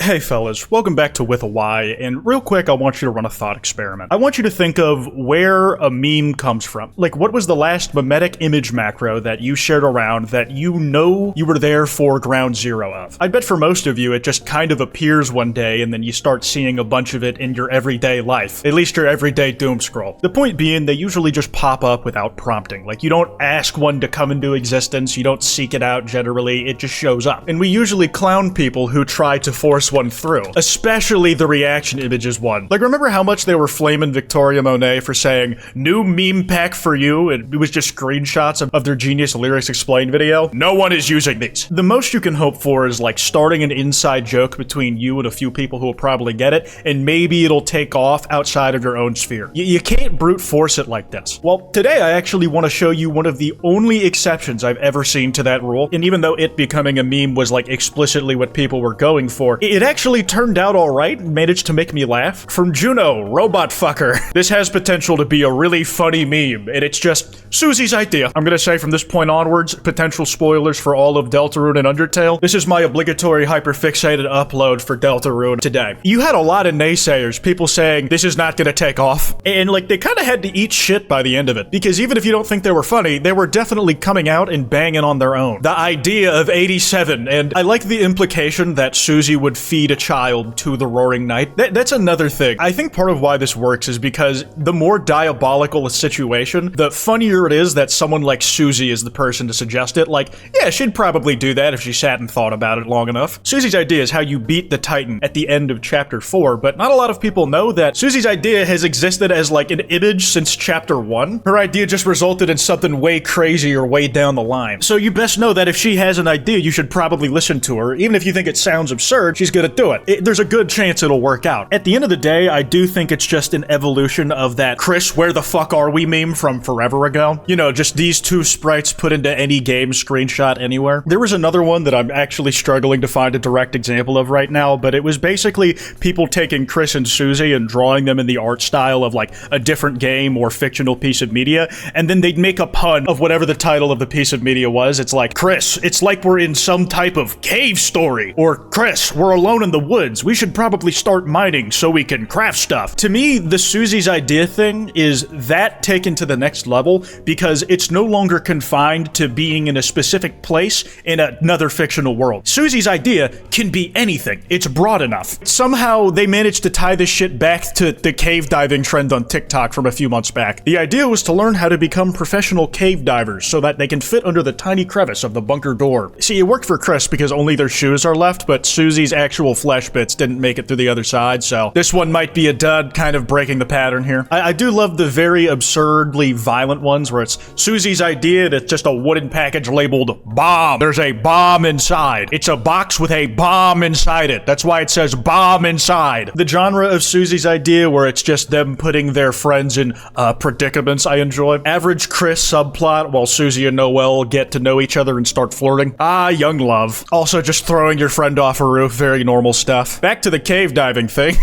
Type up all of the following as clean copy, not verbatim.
Hey fellas, welcome back to With a Y, and real quick I want you to run a thought experiment. I want you to think of where a meme comes from. Like, what was the last mimetic image macro that you shared around that you know you were there for ground zero of? I bet for most of you it just kind of appears one day and then you start seeing a bunch of it in your everyday life. At least your everyday doom scroll. The point being, they usually just pop up without prompting. Like, you don't ask one to come into existence, you don't seek it out generally, it just shows up. And we usually clown people who try to force one through, especially the reaction images one. Like, remember how much they were flaming Victoria Monet for saying, "New meme pack for you," and it was just screenshots of their Genius Lyrics Explained video? No one is using these. The most you can hope for is like starting an inside joke between you and a few people who will probably get it, and maybe it'll take off outside of your own sphere. You can't brute force it like this. Well, today I actually want to show you one of the only exceptions I've ever seen to that rule, and even though it becoming a meme was like explicitly what people were going for, it actually turned out alright and managed to make me laugh. From Juno, Robot Fucker. This has potential to be a really funny meme, and it's just Susie's idea. I'm gonna say from this point onwards, potential spoilers for all of Deltarune and Undertale. This is my obligatory hyperfixated upload for Deltarune today. You had a lot of naysayers, people saying this is not gonna take off, and like they kinda had to eat shit by the end of it, because even if you don't think they were funny, they were definitely coming out and banging on their own. The idea of 87, and I like the implication that Suzie would feed a child to the Roaring Knight. That's another thing. I think part of why this works is because the more diabolical a situation, the funnier it is that someone like Suzie is the person to suggest it. Like, yeah, she'd probably do that if she sat and thought about it long enough. Susie's idea is how you beat the Titan at the end of chapter 4, but not a lot of people know that Susie's idea has existed as like an image since chapter 1. Her idea just resulted in something way crazier way down the line. So you best know that if she has an idea, you should probably listen to her. Even if you think it sounds absurd, she's gonna do it. There's a good chance it'll work out. At the end of the day, I do think it's just an evolution of that "Chris, where the fuck are we" meme from forever ago. You know, just these two sprites put into any game screenshot anywhere. There was another one that I'm actually struggling to find a direct example of right now, but it was basically people taking Chris and Susie and drawing them in the art style of like a different game or fictional piece of media, and then they'd make a pun of whatever the title of the piece of media was. It's like, "Chris, it's like we're in some type of cave story," or "Chris, we're alone in the woods. We should probably start mining so we can craft stuff." To me, the Susie's idea thing is that taken to the next level because it's no longer confined to being in a specific place in another fictional world. Susie's idea can be anything. It's broad enough. Somehow they managed to tie this shit back to the cave diving trend on TikTok from a few months back. The idea was to learn how to become professional cave divers so that they can fit under the tiny crevice of the bunker door. See, it worked for Chris because only their shoes are left, but Susie's actual flesh bits didn't make it through the other side, so this one might be a dud, kind of breaking the pattern here. I do love the very absurdly violent ones where it's Susie's idea that's just a wooden package labeled "bomb." There's a bomb inside. It's a box with a bomb inside it. That's why it says "bomb" inside. The genre of Susie's idea where it's just them putting their friends in predicaments I enjoy. Average Chris subplot while Suzie and Noelle get to know each other and start flirting. Ah, young love. Also just throwing your friend off a roof, very normal stuff. Back to the cave diving thing.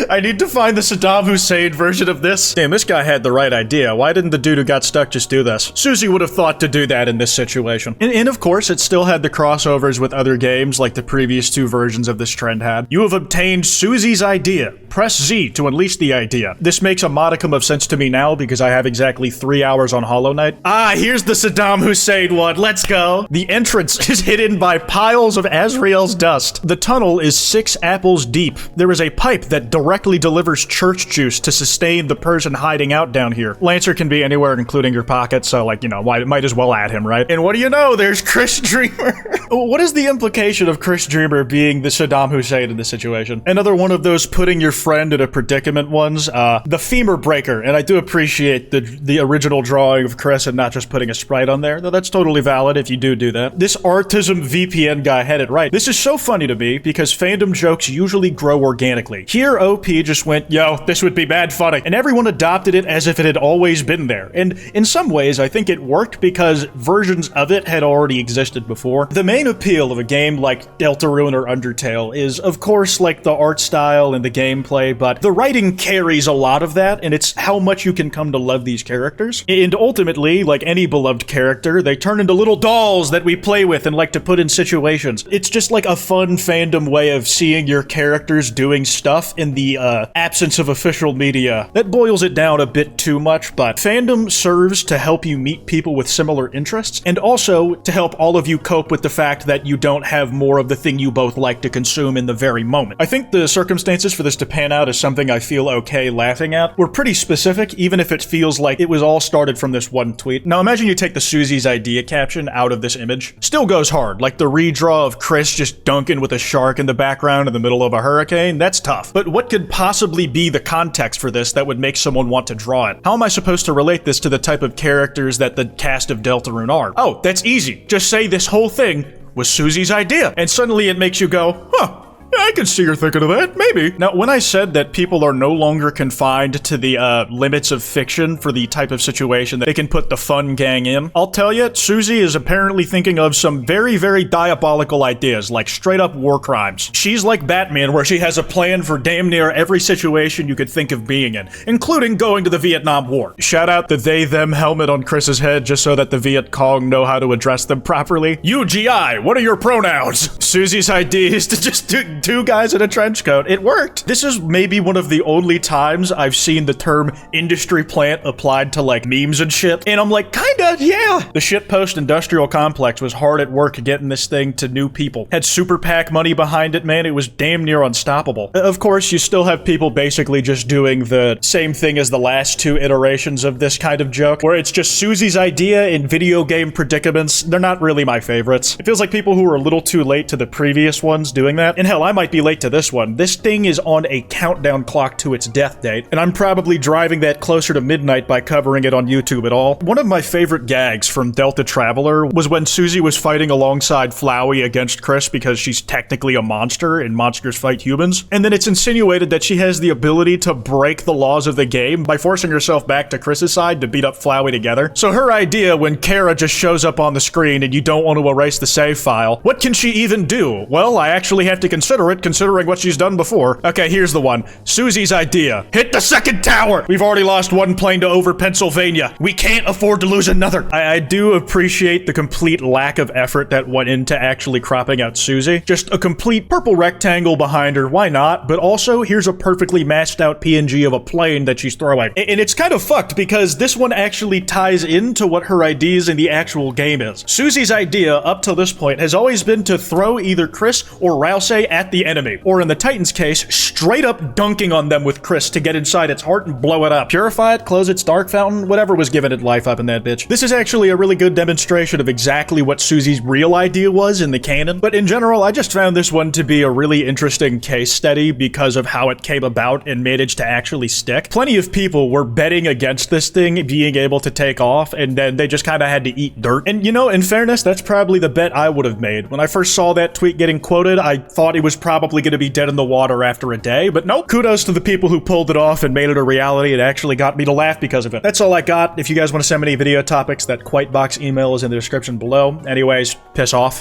I need to find the Saddam Hussein version of this. Damn, this guy had the right idea. Why didn't the dude who got stuck just do this? Suzie would have thought to do that in this situation. And of course, it still had the crossovers with other games like the previous two versions of this trend had. You have obtained Susie's idea. Press Z to unleash the idea. This makes a modicum of sense to me now because I have exactly 3 hours on Hollow Knight. Ah, here's the Saddam Hussein one. Let's go. The entrance is hidden by piles of Azrael's dust. The tunnel is 6 apples deep. There is a pipe that directly delivers church juice to sustain the person hiding out down here. Lancer can be anywhere, including your pocket, so like, you know, might as well add him, right? And what do you know? There's Chris Dreamer. What is the implication of Chris Dreamer being the Saddam Hussein in this situation? Another one of those putting your friend in a predicament ones, the femur breaker, and I do appreciate the original drawing of Chris and not just putting a sprite on there, though that's totally valid if you do that. This Artism VPN guy had it right. This is so funny to me because fandom jokes usually grow organically. Here, OP OP just went, yo, this would be mad funny, and everyone adopted it as if it had always been there. And in some ways, I think it worked because versions of it had already existed before. The main appeal of a game like Deltarune or Undertale is, of course, like the art style and the gameplay, but the writing carries a lot of that, and it's how much you can come to love these characters. And ultimately, like any beloved character, they turn into little dolls that we play with and like to put in situations. It's just like a fun fandom way of seeing your characters doing stuff in the absence of official media. That boils it down a bit too much, but fandom serves to help you meet people with similar interests, and also to help all of you cope with the fact that you don't have more of the thing you both like to consume in the very moment. I think the circumstances for this to pan out is something I feel okay laughing at. We're pretty specific, even if it feels like it was all started from this one tweet. Now imagine you take the Susie's idea caption out of this image. Still goes hard, like the redraw of Chris just dunking with a shark in the background in the middle of a hurricane. That's tough. But what could possibly be the context for this that would make someone want to draw it? How am I supposed to relate this to the type of characters that the cast of Deltarune are? Oh, that's easy. Just say this whole thing was Susie's idea. And suddenly it makes you go, huh. Yeah, I can see you're thinking of that, maybe. Now, when I said that people are no longer confined to the limits of fiction for the type of situation that they can put the fun gang in, I'll tell you, Suzie is apparently thinking of some very, very diabolical ideas, like straight-up war crimes. She's like Batman, where she has a plan for damn near every situation you could think of being in, including going to the Vietnam War. Shout out the they-them helmet on Chris's head just so that the Viet Cong know how to address them properly. UGI, what are your pronouns? Susie's idea is to just do two guys in a trench coat. It worked. This is maybe one of the only times I've seen the term industry plant applied to like memes and shit, and I'm like, kinda, yeah. The shitpost industrial complex was hard at work getting this thing to new people. Had super PAC money behind it, man. It was damn near unstoppable. Of course, you still have people basically just doing the same thing as the last two iterations of this kind of joke, where it's just Susie's idea in video game predicaments. They're not really my favorites. It feels like people who were a little too late to the previous ones doing that, and hell, I might be late to this one. This thing is on a countdown clock to its death date, and I'm probably driving that closer to midnight by covering it on YouTube at all. One of my favorite gags from DELTATRAVELER was when Suzie was fighting alongside Flowey against Chris because she's technically a monster and monsters fight humans, and then it's insinuated that she has the ability to break the laws of the game by forcing herself back to Chris's side to beat up Flowey together. So her idea when Kara just shows up on the screen and you don't want to erase the save file, what can she even do? Well, I actually have to consider it considering what she's done before. Okay, here's the one. Susie's idea. Hit the second tower! We've already lost one plane to over Pennsylvania. We can't afford to lose another. I do appreciate the complete lack of effort that went into actually cropping out Suzie. Just a complete purple rectangle behind her, why not? But also, here's a perfectly mashed out PNG of a plane that she's throwing. And it's kind of fucked because this one actually ties into what her ideas in the actual game is. Susie's idea up to this point has always been to throw either Chris or Rousey at the enemy, or in the Titan's case, straight up dunking on them with Chris to get inside its heart and blow it up. Purify it, close its dark fountain, whatever was giving it life up in that bitch. This is actually a really good demonstration of exactly what Susie's real idea was in the canon, but in general, I just found this one to be a really interesting case study because of how it came about and managed to actually stick. Plenty of people were betting against this thing being able to take off, and then they just kind of had to eat dirt. And you know, in fairness, that's probably the bet I would have made. When I first saw that tweet getting quoted, I thought it was probably going to be dead in the water after a day, but nope. Kudos to the people who pulled it off and made it a reality. It actually got me to laugh because of it. That's all I got. If you guys want to send me any video topics, that kwytebox email is in the description below. Anyways, piss off.